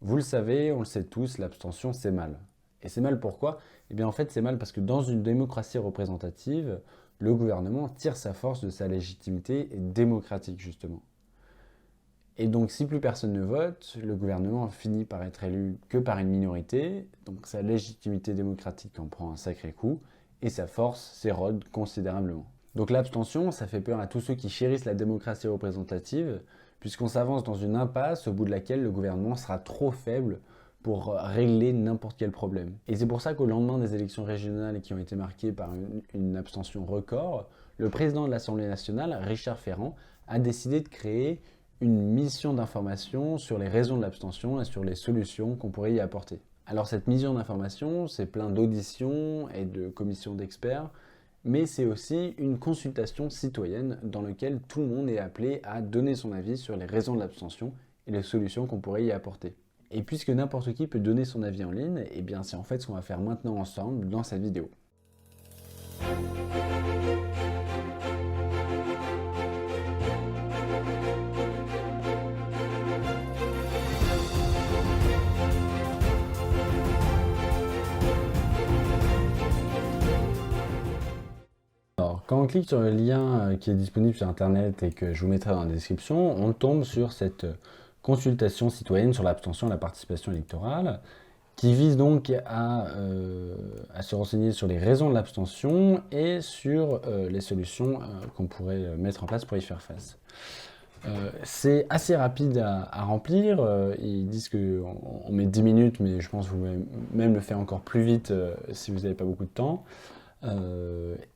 Vous le savez, on le sait tous, l'abstention c'est mal. Et c'est mal pourquoi? Eh bien en fait c'est mal parce que dans une démocratie représentative, le gouvernement tire sa force de sa légitimité démocratique justement. Et donc si plus personne ne vote, le gouvernement finit par être élu que par une minorité, donc sa légitimité démocratique en prend un sacré coup, et sa force s'érode considérablement. Donc l'abstention, ça fait peur à tous ceux qui chérissent la démocratie représentative, puisqu'on s'avance dans une impasse au bout de laquelle le gouvernement sera trop faible pour régler n'importe quel problème. Et c'est pour ça qu'au lendemain des élections régionales qui ont été marquées par une abstention record, le président de l'Assemblée nationale, Richard Ferrand, a décidé de créer une mission d'information sur les raisons de l'abstention et sur les solutions qu'on pourrait y apporter. Alors cette mission d'information, c'est plein d'auditions et de commissions d'experts, mais c'est aussi une consultation citoyenne dans laquelle tout le monde est appelé à donner son avis sur les raisons de l'abstention et les solutions qu'on pourrait y apporter. Et puisque n'importe qui peut donner son avis en ligne, et bien c'est en fait ce qu'on va faire maintenant ensemble dans cette vidéo. Alors, quand on clique sur le lien qui est disponible sur Internet et que je vous mettrai dans la description, on tombe sur cette consultation citoyenne sur l'abstention et la participation électorale, qui vise donc à se renseigner sur les raisons de l'abstention et sur les solutions qu'on pourrait mettre en place pour y faire face. C'est assez rapide à remplir, ils disent qu'on met 10 minutes, mais je pense que vous pouvez même le faire encore plus vite si vous n'avez pas beaucoup de temps.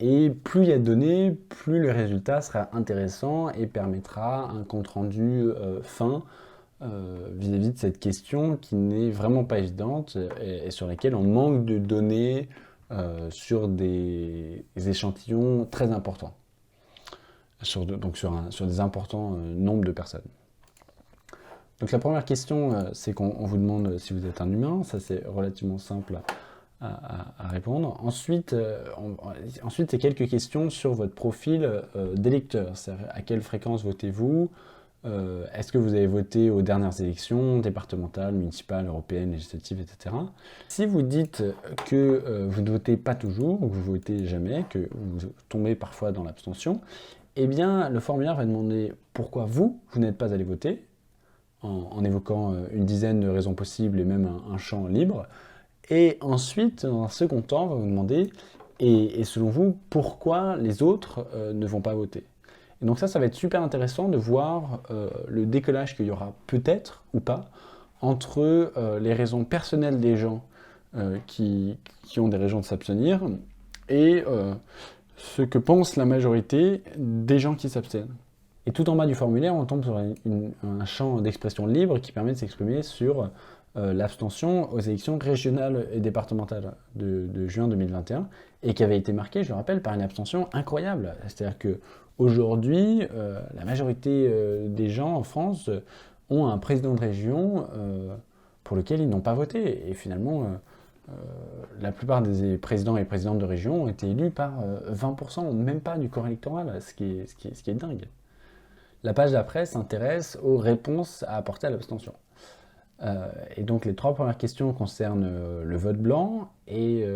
Et plus il y a de données, plus le résultat sera intéressant et permettra un compte-rendu fin vis-à-vis de cette question qui n'est vraiment pas évidente et sur laquelle on manque de données sur des échantillons très importants, donc sur des importants nombres de personnes. Donc la première question, c'est qu'on vous demande si vous êtes un humain, ça c'est relativement simple à répondre. Ensuite, c'est quelques questions sur votre profil d'électeur. À quelle fréquence votez-vous? Est-ce que vous avez voté aux dernières élections, départementales, municipales, européennes, législatives, etc. Si vous dites que vous ne votez pas toujours, ou que vous votez jamais, que vous tombez parfois dans l'abstention, eh bien le formulaire va demander pourquoi vous n'êtes pas allé voter, en évoquant une dizaine de raisons possibles et même un champ libre. Et ensuite, dans un second temps, on va vous demander, et selon vous, pourquoi les autres ne vont pas voter. Et donc ça va être super intéressant de voir le décollage qu'il y aura peut-être ou pas entre les raisons personnelles des gens qui ont des raisons de s'abstenir et ce que pense la majorité des gens qui s'abstiennent. Et tout en bas du formulaire, on tombe sur un champ d'expression libre qui permet de s'exprimer sur l'abstention aux élections régionales et départementales de juin 2021 et qui avait été marquée, je le rappelle, par une abstention incroyable. C'est-à-dire que aujourd'hui, la majorité des gens en France ont un président de région pour lequel ils n'ont pas voté. Et finalement, la plupart des présidents et présidentes de région ont été élus par 20%, même pas du corps électoral, ce qui est dingue. La page d'après s'intéresse aux réponses à apporter à l'abstention. Et donc les trois premières questions concernent le vote blanc et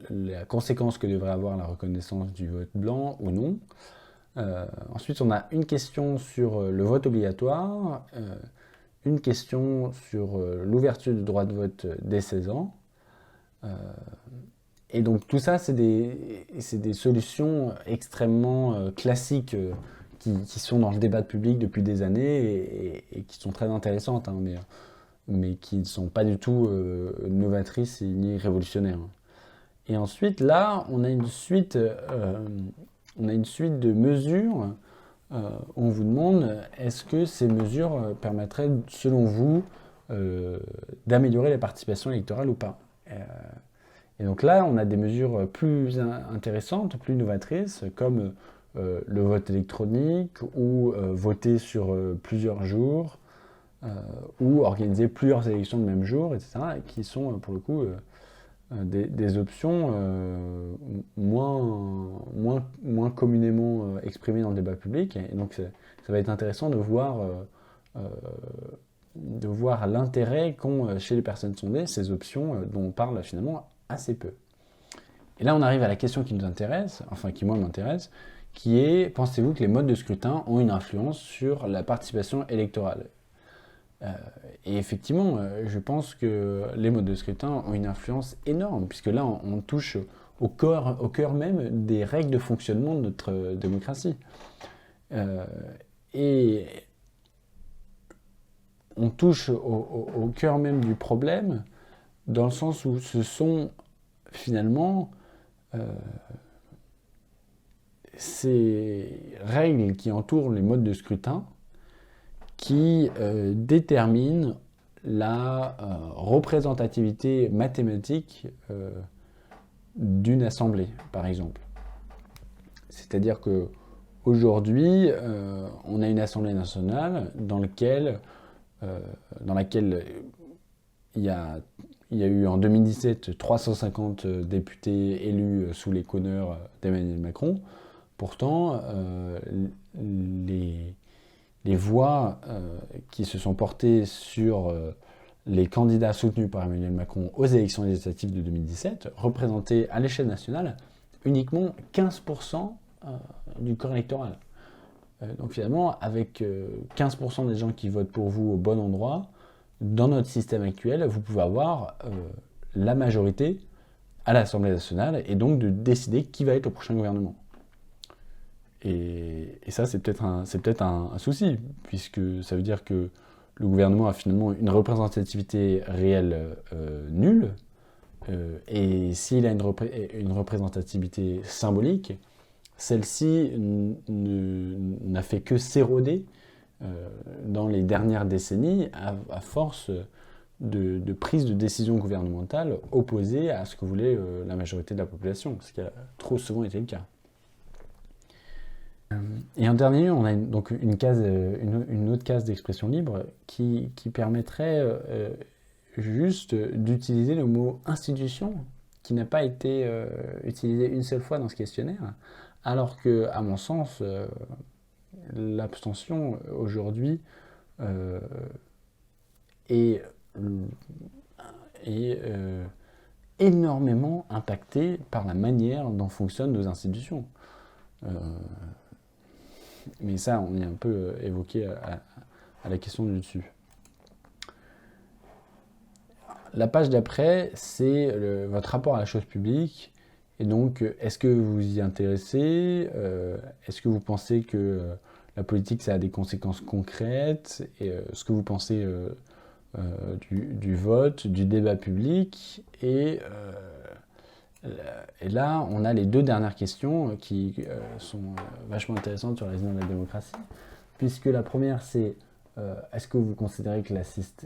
la conséquence que devrait avoir la reconnaissance du vote blanc ou non. Ensuite, on a une question sur le vote obligatoire, une question sur l'ouverture du droit de vote dès 16 ans. Et donc tout ça, c'est des solutions extrêmement classiques qui sont dans le débat public depuis des années et qui sont très intéressantes, hein, mais qui ne sont pas du tout novatrices ni révolutionnaires. Et ensuite, là, on a une suite de mesures où on vous demande est-ce que ces mesures permettraient, selon vous, d'améliorer la participation électorale ou pas. Et donc là, on a des mesures plus intéressantes, plus novatrices, comme le vote électronique ou voter sur plusieurs jours, ou organiser plusieurs élections le même jour, etc., qui sont pour le coup des options moins communément exprimées dans le débat public. Et donc ça va être intéressant de voir de voir l'intérêt qu'ont chez les personnes sondées ces options dont on parle finalement assez peu. Et là, on arrive à la question qui nous intéresse, enfin qui moi m'intéresse, qui est, pensez-vous que les modes de scrutin ont une influence sur la participation électorale? Et effectivement, je pense que les modes de scrutin ont une influence énorme, puisque là, on touche au cœur même des règles de fonctionnement de notre démocratie. Et on touche au cœur même du problème, dans le sens où ce sont finalement ces règles qui entourent les modes de scrutin qui déterminent la représentativité mathématique d'une assemblée, par exemple. C'est-à-dire que aujourd'hui, on a une assemblée nationale dans laquelle il y a eu en 2017 350 députés élus sous les couleurs d'Emmanuel Macron. Pourtant, les voix qui se sont portées sur les candidats soutenus par Emmanuel Macron aux élections législatives de 2017 représentaient à l'échelle nationale uniquement 15% du corps électoral. Donc finalement, avec 15% des gens qui votent pour vous au bon endroit, dans notre système actuel, vous pouvez avoir la majorité à l'Assemblée nationale et donc de décider qui va être le prochain gouvernement. Et ça, c'est peut-être un souci, puisque ça veut dire que le gouvernement a finalement une représentativité réelle nulle, et s'il a une représentativité symbolique, celle-ci n'a fait que s'éroder dans les dernières décennies à force de prise de décision gouvernementale opposée à ce que voulait la majorité de la population, ce qui a trop souvent été le cas. Et en dernier lieu, on a donc une autre case d'expression libre qui permettrait juste d'utiliser le mot institution, qui n'a pas été utilisé une seule fois dans ce questionnaire, alors que, à mon sens, l'abstention aujourd'hui est énormément impactée par la manière dont fonctionnent nos institutions. Mais ça, on y a un peu évoqué à la question du dessus. La page d'après, c'est votre rapport à la chose publique. Et donc, est-ce que vous y intéressez? Est-ce que vous pensez que la politique, ça a des conséquences concrètes? Et ce que vous pensez du vote, du débat public? Et là, on a les deux dernières questions qui sont vachement intéressantes sur la vision de la démocratie. Puisque la première, c'est est-ce que vous considérez que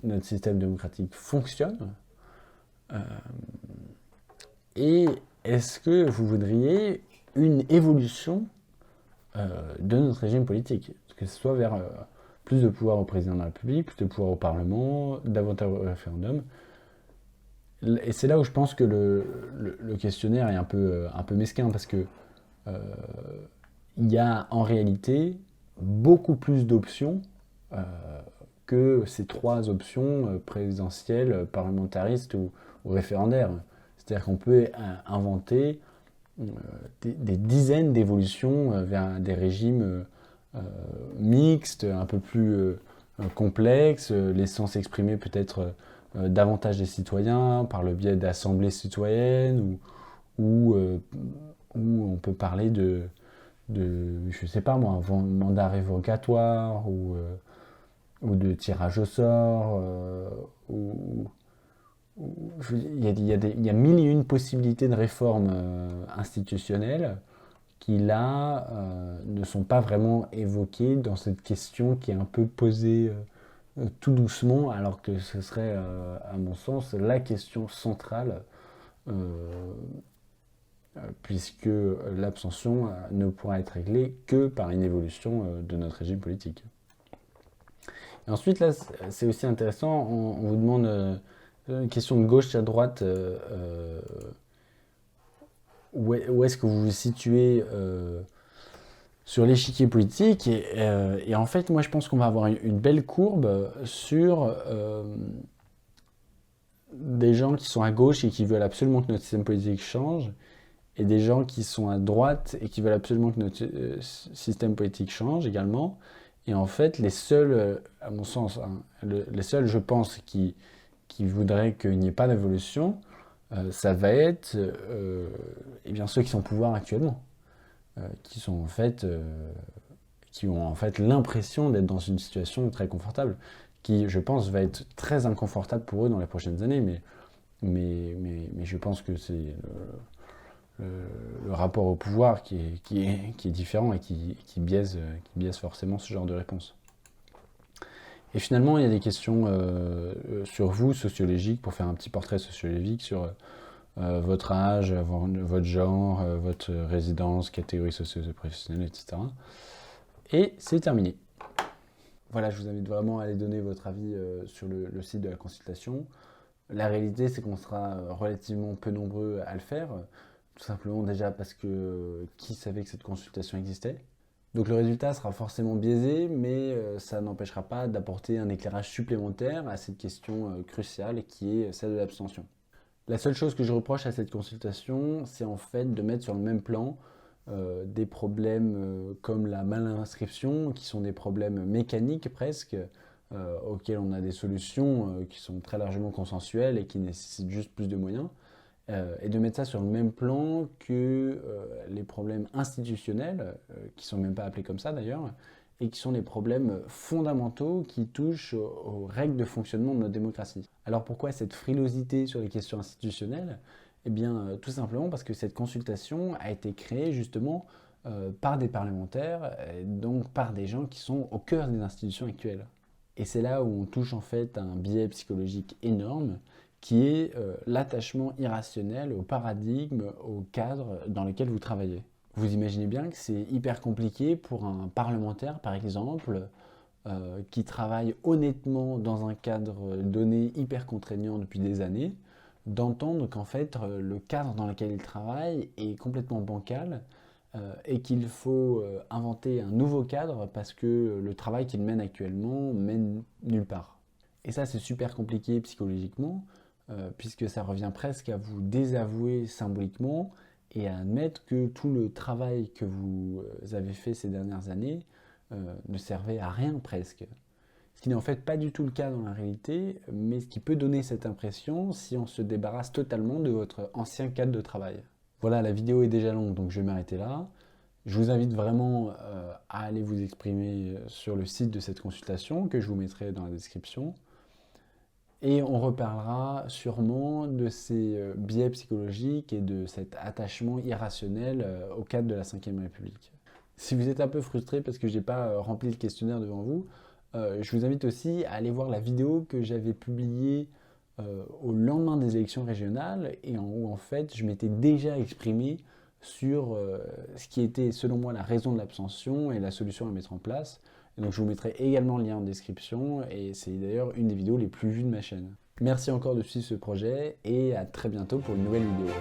notre système démocratique fonctionne? Et est-ce que vous voudriez une évolution de notre régime politique? Que ce soit vers plus de pouvoir au président de la République, plus de pouvoir au Parlement, davantage au référendum. Et c'est là où je pense que le questionnaire est un peu mesquin, parce que il y a en réalité beaucoup plus d'options que ces trois options présidentielles, parlementaristes ou référendaires. C'est-à-dire qu'on peut inventer des dizaines d'évolutions vers des régimes mixtes, un peu plus complexes, laissant s'exprimer peut-être davantage des citoyens par le biais d'assemblées citoyennes, ou on peut parler de je sais pas moi, un mandat révocatoire, ou de tirage au sort, il y a mille et une possibilités de réformes institutionnelles qui là ne sont pas vraiment évoquées dans cette question qui est un peu posée tout doucement, alors que ce serait, à mon sens, la question centrale, puisque l'abstention ne pourra être réglée que par une évolution de notre régime politique. Et ensuite, là, c'est aussi intéressant, on vous demande une question de gauche à droite, où est-ce que vous vous situez sur l'échiquier politique. Et en fait, moi, je pense qu'on va avoir une belle courbe sur des gens qui sont à gauche et qui veulent absolument que notre système politique change, et des gens qui sont à droite et qui veulent absolument que notre système politique change également. Et en fait, les seuls, à mon sens, hein, les seuls, je pense, qui voudraient qu'il n'y ait pas d'évolution, ça va être eh bien, ceux qui sont au pouvoir actuellement, qui sont en fait, qui ont en fait l'impression d'être dans une situation très confortable, qui, je pense, va être très inconfortable pour eux dans les prochaines années, mais je pense que c'est le rapport au pouvoir qui est différent et qui biaise forcément ce genre de réponse. Et finalement, il y a des questions sur vous, sociologiques, pour faire un petit portrait sociologique sur votre âge, votre genre, votre résidence, catégorie socio-professionnelle, etc. Et c'est terminé. Voilà, je vous invite vraiment à aller donner votre avis sur le site de la consultation. La réalité, c'est qu'on sera relativement peu nombreux à le faire, tout simplement déjà parce que qui savait que cette consultation existait. Donc le résultat sera forcément biaisé, mais ça n'empêchera pas d'apporter un éclairage supplémentaire à cette question cruciale qui est celle de l'abstention. La seule chose que je reproche à cette consultation, c'est en fait de mettre sur le même plan des problèmes comme la malinscription, qui sont des problèmes mécaniques presque, auxquels on a des solutions qui sont très largement consensuelles et qui nécessitent juste plus de moyens, et de mettre ça sur le même plan que les problèmes institutionnels, qui sont même pas appelés comme ça d'ailleurs, et qui sont les problèmes fondamentaux qui touchent aux règles de fonctionnement de notre démocratie. Alors pourquoi cette frilosité sur les questions institutionnelles? Eh bien, tout simplement parce que cette consultation a été créée justement par des parlementaires, donc par des gens qui sont au cœur des institutions actuelles. Et c'est là où on touche en fait à un biais psychologique énorme, qui est l'attachement irrationnel au paradigme, au cadre dans lequel vous travaillez. Vous imaginez bien que c'est hyper compliqué pour un parlementaire, par exemple, qui travaille honnêtement dans un cadre donné hyper contraignant depuis des années, d'entendre qu'en fait le cadre dans lequel il travaille est complètement bancal, et qu'il faut inventer un nouveau cadre parce que le travail qu'il mène actuellement mène nulle part. Et ça, c'est super compliqué psychologiquement, puisque ça revient presque à vous désavouer symboliquement et à admettre que tout le travail que vous avez fait ces dernières années ne servait à rien presque. Ce qui n'est en fait pas du tout le cas dans la réalité, mais ce qui peut donner cette impression si on se débarrasse totalement de votre ancien cadre de travail. Voilà, la vidéo est déjà longue, donc je vais m'arrêter là. Je vous invite vraiment à aller vous exprimer sur le site de cette consultation, que je vous mettrai dans la description. Et on reparlera sûrement de ces biais psychologiques et de cet attachement irrationnel au cadre de la Ve République. Si vous êtes un peu frustré parce que je n'ai pas rempli le questionnaire devant vous, je vous invite aussi à aller voir la vidéo que j'avais publiée au lendemain des élections régionales, et où en fait je m'étais déjà exprimé sur ce qui était selon moi la raison de l'abstention et la solution à mettre en place. Et donc je vous mettrai également le lien en description, et c'est d'ailleurs une des vidéos les plus vues de ma chaîne. Merci encore de suivre ce projet et à très bientôt pour une nouvelle vidéo.